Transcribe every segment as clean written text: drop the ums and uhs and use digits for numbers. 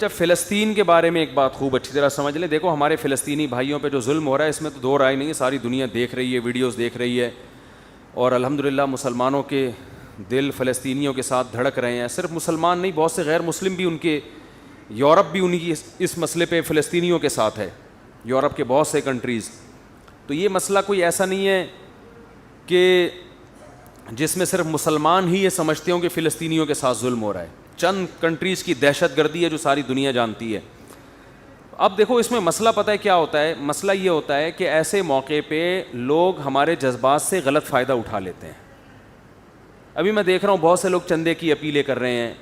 اچھا فلسطین کے بارے میں ایک بات خوب اچھی طرح سمجھ لیں. دیکھو ہمارے فلسطینی بھائیوں پہ جو ظلم ہو رہا ہے اس میں تو دو رائے نہیں ہے, ساری دنیا دیکھ رہی ہے, ویڈیوز دیکھ رہی ہے, اور الحمدللہ مسلمانوں کے دل فلسطینیوں کے ساتھ دھڑک رہے ہیں. صرف مسلمان نہیں, بہت سے غیر مسلم بھی ان کے, یورپ بھی ان کی اس مسئلے پہ فلسطینیوں کے ساتھ ہے, یورپ کے بہت سے کنٹریز. تو یہ مسئلہ کوئی ایسا نہیں ہے کہ جس میں صرف مسلمان ہی یہ سمجھتے ہوں کہ فلسطینیوں کے ساتھ ظلم ہو رہا ہے. چند کنٹریز کی دہشت گردی ہے جو ساری دنیا جانتی ہے. اب دیکھو اس میں مسئلہ پتہ ہے کیا ہوتا ہے, مسئلہ یہ ہوتا ہے کہ ایسے موقع پہ لوگ ہمارے جذبات سے غلط فائدہ اٹھا لیتے ہیں. ابھی میں دیکھ رہا ہوں بہت سے لوگ چندے کی اپیلیں کر رہے ہیں,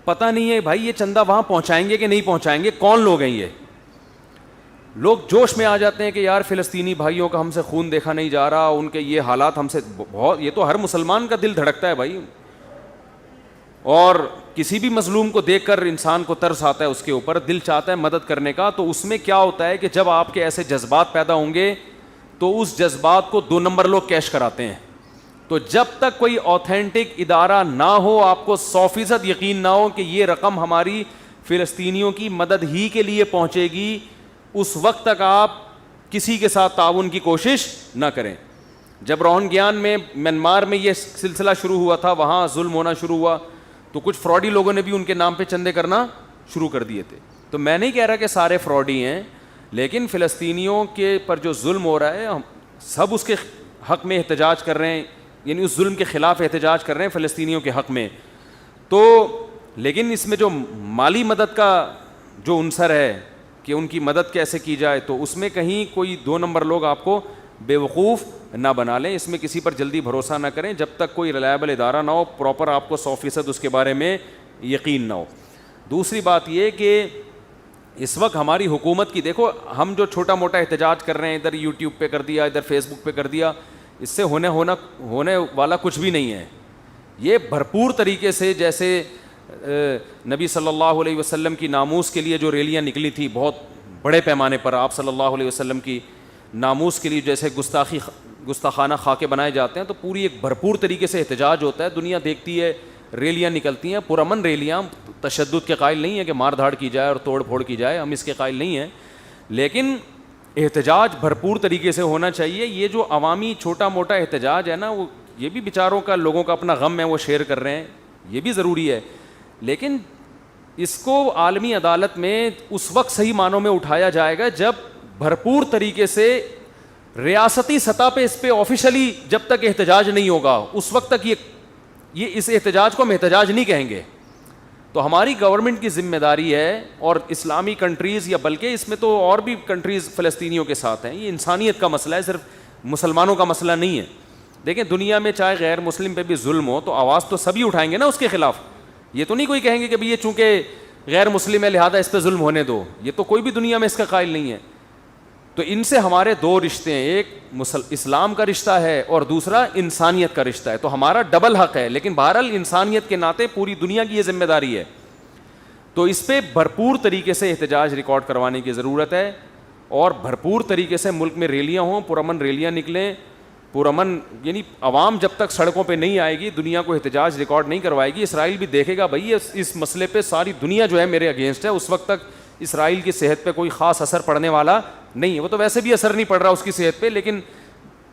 پتہ نہیں ہے بھائی یہ چندہ وہاں پہنچائیں گے کہ نہیں پہنچائیں گے, کون لوگ ہیں یہ لوگ. جوش میں آ جاتے ہیں کہ یار فلسطینی بھائیوں کا ہم سے خون دیکھا نہیں جا رہا, ان کے یہ حالات ہم سے بہت, یہ تو ہر مسلمان کا دل دھڑکتا ہے بھائی, اور کسی بھی مظلوم کو دیکھ کر انسان کو ترس آتا ہے, اس کے اوپر دل چاہتا ہے مدد کرنے کا. تو اس میں کیا ہوتا ہے کہ جب آپ کے ایسے جذبات پیدا ہوں گے تو اس جذبات کو 2 نمبر لوگ کیش کراتے ہیں. تو جب تک کوئی اوتھینٹک ادارہ نہ ہو, آپ کو 100% یقین نہ ہو کہ یہ رقم ہماری فلسطینیوں کی مدد ہی کے لیے پہنچے گی, اس وقت تک آپ کسی کے ساتھ تعاون کی کوشش نہ کریں. جب روہنگیان میں میانمار میں یہ سلسلہ شروع ہوا تھا, وہاں ظلم ہونا شروع ہوا, تو کچھ فراڈی لوگوں نے بھی ان کے نام پہ چندے کرنا شروع کر دیے تھے. تو میں نہیں کہہ رہا کہ سارے فراڈی ہیں, لیکن فلسطینیوں کے پر جو ظلم ہو رہا ہے ہم سب اس کے حق میں احتجاج کر رہے ہیں, یعنی اس ظلم کے خلاف احتجاج کر رہے ہیں فلسطینیوں کے حق میں. تو لیکن اس میں جو مالی مدد کا جو عنصر ہے کہ ان کی مدد کیسے کی جائے, تو اس میں کہیں کوئی 2 نمبر لوگ آپ کو بے وقوف نہ بنا لیں. اس میں کسی پر جلدی بھروسہ نہ کریں جب تک کوئی ریلائبل ادارہ نہ ہو, پراپر آپ کو 100% اس کے بارے میں یقین نہ ہو. دوسری بات یہ کہ اس وقت ہماری حکومت کی, دیکھو ہم جو چھوٹا موٹا احتجاج کر رہے ہیں, ادھر یوٹیوب پہ کر دیا, ادھر فیس بک پہ کر دیا, اس سے ہونے والا کچھ بھی نہیں ہے. یہ بھرپور طریقے سے, جیسے نبی صلی اللہ علیہ وسلم کی ناموس کے لیے جو ریلیاں نکلی تھی بہت بڑے پیمانے پر, آپ صلی اللہ علیہ وسلم کی ناموس کے لیے جیسے گستاخانہ خاکے بنائے جاتے ہیں, تو پوری ایک بھرپور طریقے سے احتجاج ہوتا ہے. دنیا دیکھتی ہے, ریلیاں نکلتی ہیں, پرامن ریلیاں, تشدد کے قائل نہیں ہیں کہ مار دھاڑ کی جائے اور توڑ پھوڑ کی جائے, ہم اس کے قائل نہیں ہیں, لیکن احتجاج بھرپور طریقے سے ہونا چاہیے. یہ جو عوامی چھوٹا موٹا احتجاج ہے نا, وہ یہ بھی بیچاروں کا, لوگوں کا اپنا غم ہے, وہ شیئر کر رہے ہیں, یہ بھی ضروری ہے, لیکن اس کو عالمی عدالت میں اس وقت صحیح معنوں میں اٹھایا جائے گا جب بھرپور طریقے سے ریاستی سطح پہ اس پہ آفیشلی, جب تک احتجاج نہیں ہوگا اس وقت تک یہ اس احتجاج کو ہم احتجاج نہیں کہیں گے. تو ہماری گورنمنٹ کی ذمہ داری ہے, اور اسلامی کنٹریز, یا بلکہ اس میں تو اور بھی کنٹریز فلسطینیوں کے ساتھ ہیں, یہ انسانیت کا مسئلہ ہے, صرف مسلمانوں کا مسئلہ نہیں ہے. دیکھیں دنیا میں چاہے غیر مسلم پہ بھی ظلم ہو تو آواز تو سبھی اٹھائیں گے نا اس کے خلاف. یہ تو نہیں کوئی کہیں گے کہ یہ چونکہ غیر مسلم ہے لہذا اس پہ ظلم ہونے دو, یہ تو کوئی بھی دنیا میں اس کا قائل نہیں ہے. تو ان سے ہمارے 2 رشتے ہیں, ایک اسلام کا رشتہ ہے اور دوسرا انسانیت کا رشتہ ہے. تو ہمارا ڈبل حق ہے, لیکن بہرحال انسانیت کے ناطے پوری دنیا کی یہ ذمہ داری ہے. تو اس پہ بھرپور طریقے سے احتجاج ریکارڈ کروانے کی ضرورت ہے, اور بھرپور طریقے سے ملک میں ریلیاں ہوں, پرامن ریلیاں نکلیں, پرامن, یعنی عوام جب تک سڑکوں پہ نہیں آئے گی, دنیا کو احتجاج ریکارڈ نہیں کروائے گی. اسرائیل بھی دیکھے گا بھائی اس مسئلے پہ ساری دنیا جو ہے میرے اگینسٹ ہے, اس وقت تک اسرائیل کی صحت پہ کوئی خاص اثر پڑنے والا نہیں ہے. وہ تو ویسے بھی اثر نہیں پڑ رہا اس کی صحت پہ, لیکن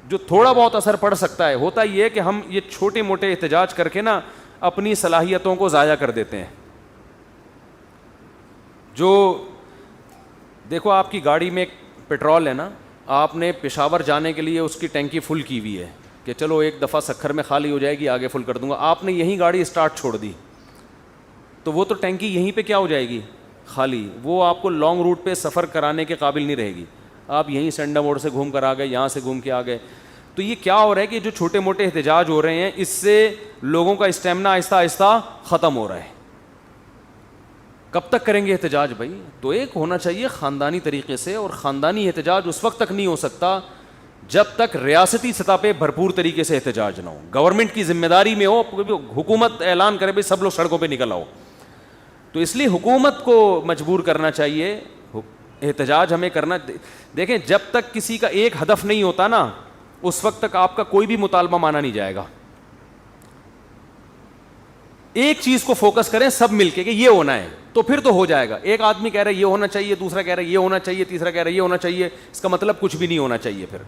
جو تھوڑا بہت اثر پڑ سکتا ہے, ہوتا یہ ہے کہ ہم یہ چھوٹے موٹے احتجاج کر کے نا اپنی صلاحیتوں کو ضائع کر دیتے ہیں. جو دیکھو آپ کی گاڑی میں پیٹرول ہے نا, آپ نے پشاور جانے کے لیے اس کی ٹینکی فل کی ہوئی ہے کہ چلو ایک دفعہ سکھر میں خالی ہو جائے گی, آگے فل کر دوں گا. آپ نے یہیں گاڑی اسٹارٹ چھوڑ دی تو وہ تو ٹینکی یہیں پہ کیا ہو جائے گی, خالی. وہ آپ کو لانگ روٹ پہ سفر کرانے کے قابل نہیں رہے گی. آپ یہیں سینڈا موڑ سے گھوم کر آ گئے, یہاں سے گھوم کے آ گئے. تو یہ کیا ہو رہا ہے کہ جو چھوٹے موٹے احتجاج ہو رہے ہیں, اس سے لوگوں کا اسٹیمنا آہستہ آہستہ ختم ہو رہا ہے. کب تک کریں گے احتجاج بھائی؟ تو ایک ہونا چاہیے خاندانی طریقے سے, اور خاندانی احتجاج اس وقت تک نہیں ہو سکتا جب تک ریاستی سطح پہ بھرپور طریقے سے احتجاج نہ ہو, گورنمنٹ کی ذمہ داری میں ہو, حکومت اعلان کرے بھائی سب لوگ سڑکوں پہ نکل آؤ. تو اس لیے حکومت کو مجبور کرنا چاہیے احتجاج ہمیں کرنا. دیکھیں جب تک کسی کا ایک ہدف نہیں ہوتا نا, اس وقت تک آپ کا کوئی بھی مطالبہ مانا نہیں جائے گا. ایک چیز کو فوکس کریں سب مل کے کہ یہ ہونا ہے, تو پھر تو ہو جائے گا. ایک آدمی کہہ رہا ہے یہ ہونا چاہیے, دوسرا کہہ رہا ہے یہ ہونا چاہیے, تیسرا کہہ رہا ہے یہ ہونا چاہیے, اس کا مطلب کچھ بھی نہیں ہونا چاہیے. پھر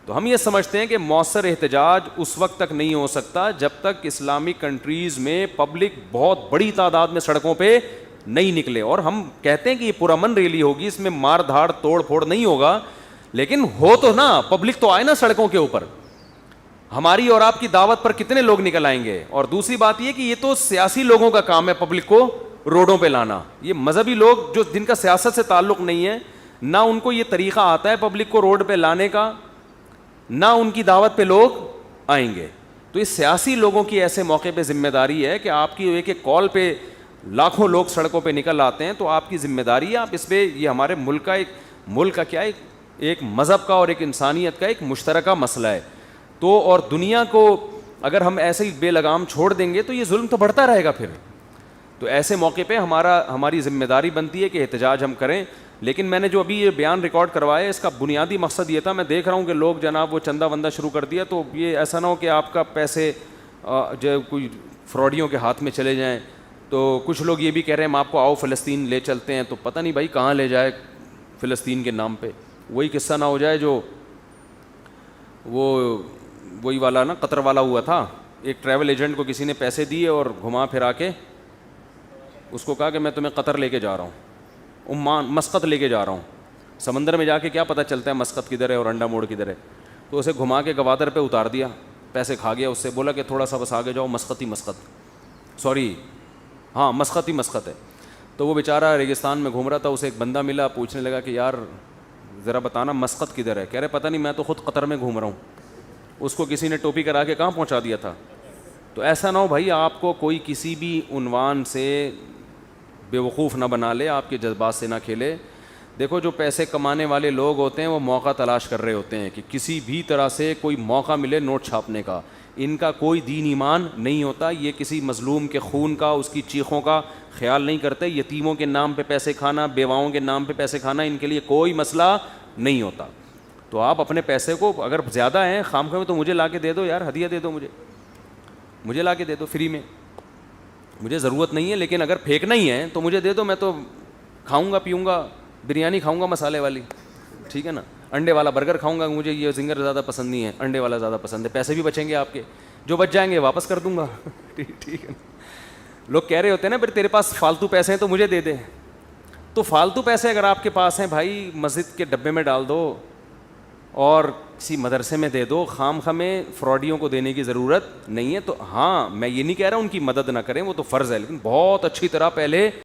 تو ہم یہ سمجھتے ہیں کہ مؤثر احتجاج اس وقت تک نہیں ہو سکتا جب تک اسلامک کنٹریز میں پبلک بہت بڑی تعداد میں سڑکوں پہ نہیں نکلے. اور ہم کہتے ہیں کہ یہ پرامن ریلی ہوگی, اس میں مار دھاڑ توڑ پھوڑ نہیں ہوگا, لیکن ہو تو نا, پبلک تو آئے نا سڑکوں کے اوپر. ہماری اور آپ کی دعوت پر کتنے لوگ نکل آئیں گے؟ اور دوسری بات یہ کہ یہ تو سیاسی لوگوں کا کام ہے پبلک کو روڈوں پہ لانا. یہ مذہبی لوگ جو جن کا سیاست سے تعلق نہیں ہے, نہ ان کو یہ طریقہ آتا ہے پبلک کو روڈ پہ لانے کا, نہ ان کی دعوت پہ لوگ آئیں گے. تو اس سیاسی لوگوں کی ایسے موقع پہ ذمہ داری ہے کہ آپ کی ایک ایک کال پہ لاکھوں لوگ سڑکوں پہ نکل آتے ہیں, تو آپ کی ذمہ داری ہے, آپ اس پہ, یہ ہمارے ملک کا کیا ہے, ایک مذہب کا اور ایک انسانیت کا ایک مشترکہ مسئلہ ہے. تو اور دنیا کو اگر ہم ایسے ہی بے لگام چھوڑ دیں گے تو یہ ظلم تو بڑھتا رہے گا پھر. تو ایسے موقع پہ ہماری ذمہ داری بنتی ہے کہ احتجاج ہم کریں. لیکن میں نے جو ابھی یہ بیان ریکارڈ کروایا, اس کا بنیادی مقصد یہ تھا, میں دیکھ رہا ہوں کہ لوگ جناب وہ چندہ وندہ شروع کر دیا, تو یہ ایسا نہ ہو کہ آپ کا پیسے جو کوئی فراڈیوں کے ہاتھ میں چلے جائیں. تو کچھ لوگ یہ بھی کہہ رہے ہیں ہم آپ کو آؤ فلسطین لے چلتے ہیں, تو پتہ نہیں بھائی کہاں لے جائے فلسطین کے نام پہ. وہی قصہ نہ ہو جائے جو وہی والا نا, قطر والا ہوا تھا. ایک ٹریول ایجنٹ کو کسی نے پیسے دیے اور گھما پھرا کے اس کو کہا کہ میں تمہیں قطر لے کے جا رہا ہوں, عمان, مسقط لے کے جا رہا ہوں. سمندر میں جا کے کیا پتہ چلتا ہے مسقط کدھر ہے اور انڈا موڑ کدھر ہے. تو اسے گھما کے گوادر پہ اتار دیا, پیسے کھا گیا. اس سے بولا کہ تھوڑا سا بس آگے جاؤ, مسقط ہی مسقط ہے. تو وہ بیچارہ ریگستان میں گھوم رہا تھا, اسے ایک بندہ ملا, پوچھنے لگا کہ یار ذرا بتانا مسقط کدھر ہے. کہہ رہے پتہ نہیں, میں تو خود قطر میں گھوم رہا ہوں. اس کو کسی نے ٹوپی کرا کے کہاں پہنچا دیا تھا. تو ایسا نہ ہو بھائی آپ کو کوئی کسی بھی عنوان سے بیوقوف نہ بنا لے, آپ کے جذبات سے نہ کھیلے. دیکھو جو پیسے کمانے والے لوگ ہوتے ہیں وہ موقع تلاش کر رہے ہوتے ہیں کہ کسی بھی طرح سے کوئی موقع ملے نوٹ چھاپنے کا. ان کا کوئی دین ایمان نہیں ہوتا, یہ کسی مظلوم کے خون کا, اس کی چیخوں کا خیال نہیں کرتے. یتیموں کے نام پہ پیسے کھانا, بیواؤں کے نام پہ پیسے کھانا ان کے لیے کوئی مسئلہ نہیں ہوتا. تو آپ اپنے پیسے کو اگر زیادہ ہیں خام خواہ میں تو مجھے لا کے دے دو یار, ہدیہ دے دو مجھے لا کے دے دو فری میں, مجھے ضرورت نہیں ہے. لیکن اگر پھینکنا ہی ہے تو مجھے دے دو, میں تو کھاؤں گا, پیوں گا, بریانی کھاؤں گا مسالے والی, ٹھیک ہے نا, انڈے والا برگر کھاؤں گا, مجھے یہ زنگر زیادہ پسند نہیں ہے, انڈے والا زیادہ پسند ہے. پیسے بھی بچیں گے آپ کے, جو بچ جائیں گے واپس کر دوں گا. ٹھیک ہے. لوگ کہہ رہے ہوتے ہیں نا پھر تیرے پاس فالتو پیسے ہیں تو مجھے دے دے. تو فالتو پیسے اگر آپ کے پاس ہیں بھائی, مسجد کے ڈبے میں ڈال دو اور کسی مدرسے میں دے دو. خام خواہ میں فراڈیوں کو دینے کی ضرورت نہیں ہے. تو ہاں میں یہ نہیں کہہ رہا ان کی مدد نہ کریں, وہ تو فرض ہے, لیکن بہت اچھی طرح پہلے